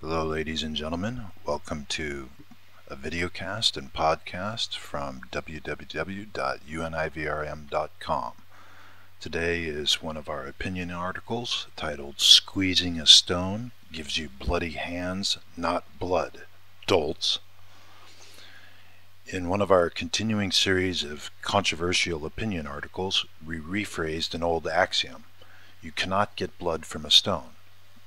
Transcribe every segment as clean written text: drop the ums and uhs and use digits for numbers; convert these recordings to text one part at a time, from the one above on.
Hello, ladies and gentlemen. Welcome to a videocast and podcast from www.univrm.com. Today is one of our opinion articles titled "Squeezing a Stone Gives You Bloody Hands, Not Blood. DOLTS." In one of our continuing series of controversial opinion articles, we rephrased an old axiom: you cannot get blood from a stone.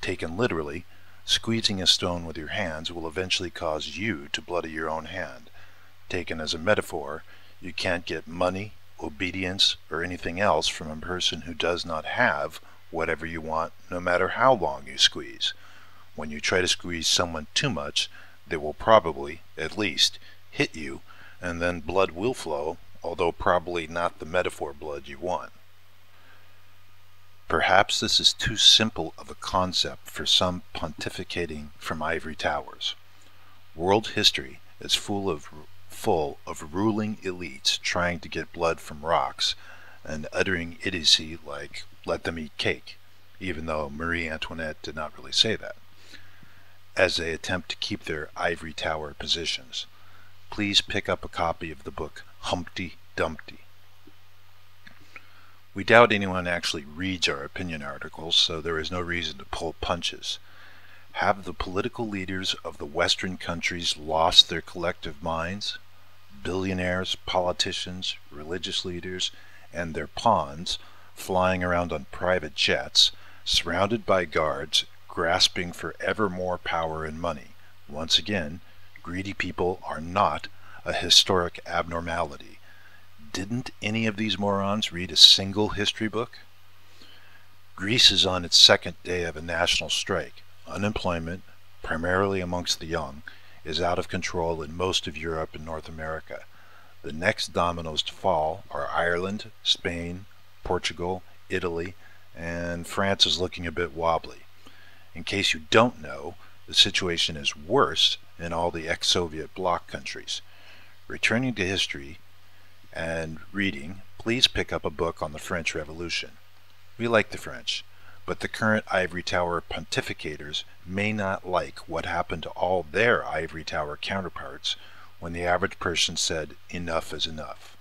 Taken literally, squeezing a stone with your hands will eventually cause you to bloody your own hand. Taken as a metaphor, you can't get money, obedience, or anything else from a person who does not have whatever you want, no matter how long you squeeze. When you try to squeeze someone too much, they will probably, at least, hit you, and then blood will flow, although probably not the metaphor blood you want. Perhaps this is too simple of a concept for some pontificating from ivory towers. World history is full of ruling elites trying to get blood from rocks and uttering idiocy like "let them eat cake," even though Marie Antoinette did not really say that, as they attempt to keep their ivory tower positions. Please pick up a copy of the book Humpty Dumpty. We doubt anyone actually reads our opinion articles, so there is no reason to pull punches. Have the political leaders of the Western countries lost their collective minds? Billionaires, politicians, religious leaders, and their pawns flying around on private jets, surrounded by guards, grasping for ever more power and money. Once again, greedy people are not a historic abnormality. Didn't any of these morons read a single history book? Greece is on its second day of a national strike. Unemployment, primarily amongst the young, is out of control in most of Europe and North America. The next dominoes to fall are Ireland, Spain, Portugal, Italy, and France is looking a bit wobbly. In case you don't know, the situation is worse in all the ex-Soviet bloc countries. Returning to history and reading, please pick up a book on the French Revolution. We like the French, but the current ivory tower pontificators may not like what happened to all their ivory tower counterparts when the average person said enough is enough.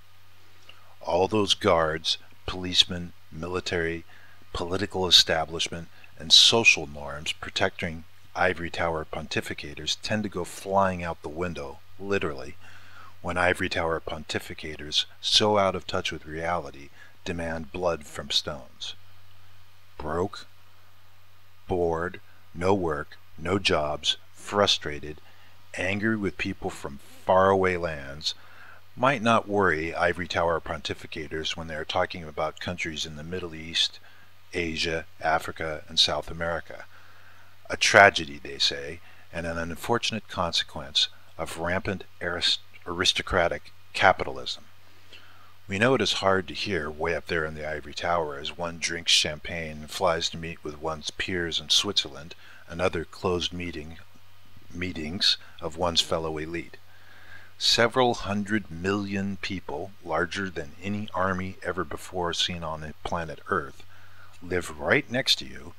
All those guards, policemen, military, political establishment, and social norms protecting ivory tower pontificators tend to go flying out the window, literally, when ivory tower pontificators, so out of touch with reality, demand blood from stones. Broke, bored, no work, no jobs, frustrated, angry with people from faraway lands, might not worry ivory tower pontificators when they are talking about countries in the Middle East, Asia, Africa, and South America. A tragedy, they say, and an unfortunate consequence of rampant aristocratic capitalism. We know it is hard to hear way up there in the ivory tower as one drinks champagne and flies to meet with one's peers in Switzerland and other closed meetings of one's fellow elite. Several 100 million people, larger than any army ever before seen on the planet Earth, live right next to you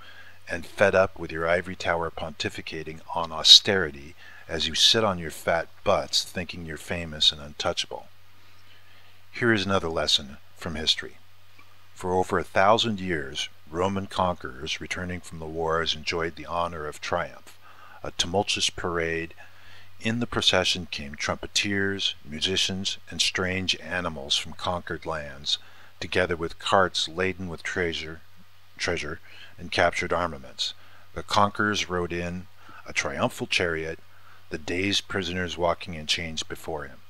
and fed up with your ivory tower pontificating on austerity as you sit on your fat butts thinking you're famous and untouchable. Here is another lesson from history. For over 1,000 years, Roman conquerors returning from the wars enjoyed the honor of triumph, a tumultuous parade. In the procession came trumpeters, musicians, and strange animals from conquered lands, together with carts laden with treasure and captured armaments. The conquerors rode in a triumphal chariot, the dazed prisoners walking in chains before him.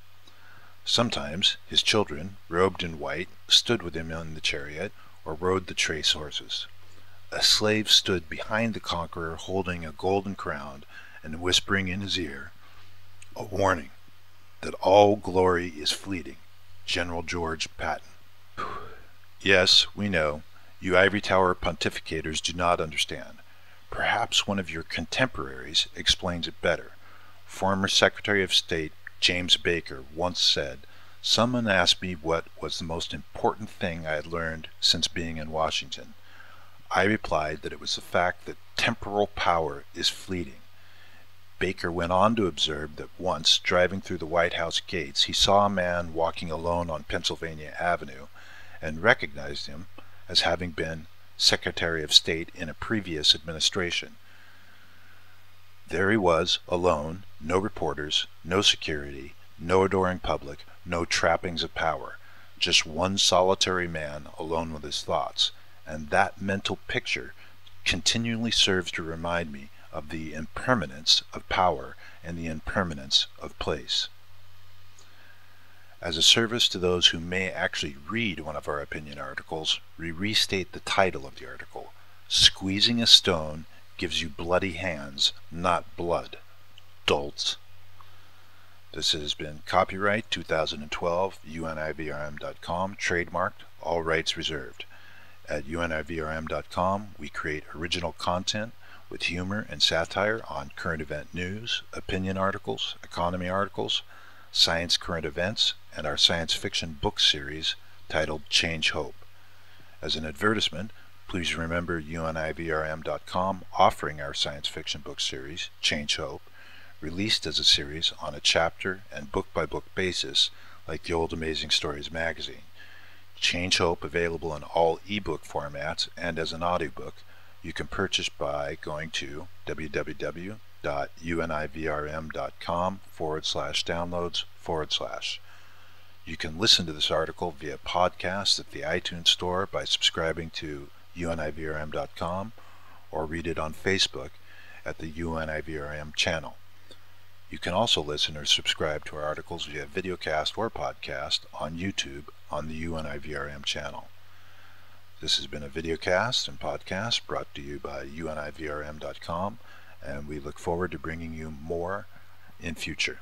Sometimes his children, robed in white, stood with him on the chariot or rode the trace horses. A slave stood behind the conqueror holding a golden crown and whispering in his ear, "A warning that all glory is fleeting, General George Patton." Yes, we know, you ivory tower pontificators do not understand. Perhaps one of your contemporaries explains it better. Former Secretary of State James Baker once said, "Someone asked me what was the most important thing I had learned since being in Washington. I replied that it was the fact that temporal power is fleeting. Baker went on to observe that once, driving through the White House gates, he saw a man walking alone on Pennsylvania Avenue and recognized him as having been Secretary of State in a previous administration. There he was, alone, no reporters, no security, no adoring public, no trappings of power, just one solitary man alone with his thoughts, and that mental picture continually serves to remind me of the impermanence of power and the impermanence of place. As a service to those who may actually read one of our opinion articles, we restate the title of the article. Squeezing a Stone Gives You Bloody Hands, Not Blood. DOLTS. This has been copyright 2012, univrm.com, trademarked, all rights reserved. At univrm.com, we create original content with humor and satire on current event news, opinion articles, economy articles, science current events, and our science fiction book series titled Change Hope. As an advertisement, please remember univrm.com offering our science fiction book series, Change Hope, released as a series on a chapter and book-by-book basis like the old Amazing Stories magazine. Change Hope available in all ebook formats and as an audiobook. You can purchase by going to www.univrm.com/downloads/. You can listen to this article via podcast at the iTunes Store by subscribing to univrm.com or read it on Facebook at the UNIVRM channel. You can also listen or subscribe to our articles via videocast or podcast on YouTube on the UNIVRM channel. This has been a videocast and podcast brought to you by univrm.com, and we look forward to bringing you more in future.